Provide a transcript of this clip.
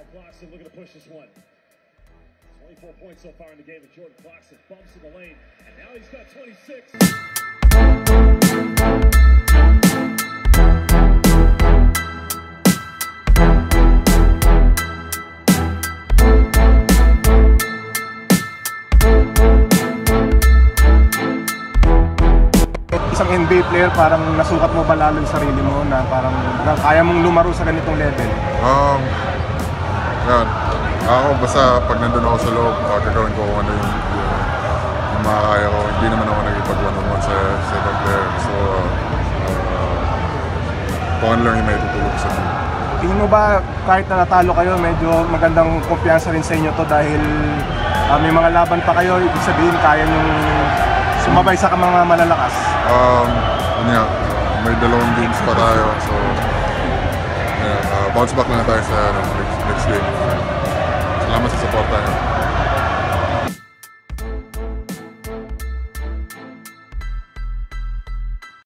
Clarkson looking to push this one. 24 points so far in the game with Jordan Clarkson. Bumps in the lane, and now he's got 26. Isang NBA player, parang nasukat mo ba lalo yung sarili mo na parang kaya mong lumaro sa ganitong level? Yan. Ako basta pag nandun ako sa loob, gagawin ko kung ano yung makakaya ko. Hindi naman ako nagipag one-on-one sa ibang player. So, kung ano lang yung may tutulog sa team. Tingin mo ba kahit na natalo kayo, medyo magandang kumpiyansa rin sa inyo to dahil may mga laban pa kayo, ibig sabihin kaya nyong sumabay sa mga malalakas? May dalawang games pa tayo. So, bounce back lang tayo sa next game.